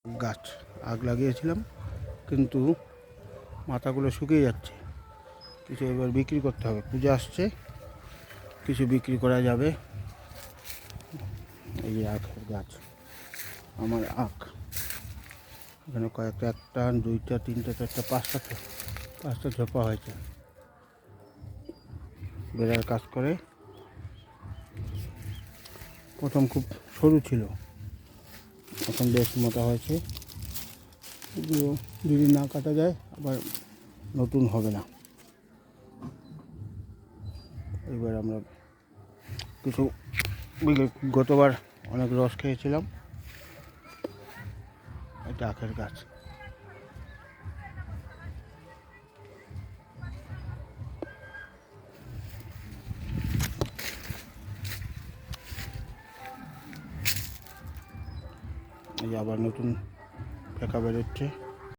গাছ আগ লাগিয়েছিলাম, কিন্তু মাথাগুলো শুকিয়ে যাচ্ছে। কিছু এবার বিক্রি করতে হবে, পূজা আসছে, কিছু বিক্রি করা যাবে। এই যে আখের গাছ, আমার আখ এখানে কয়েকটা, একটা দুইটা তিনটা চারটা পাঁচটা ঝোপা হয়েছে। বেড়ার কাজ করে। প্রথম খুব সরু ছিল, এখন বেশ মোটা হয়েছে। এগুলো যদি না কাটা যায় আবার নতুন হবে না। এবার আমরা কিছু গতবার অনেক রস খেয়েছিলাম। এটা আখের গাছ। এই যে আবার নতুন ফেঁকা বেরোচ্ছে।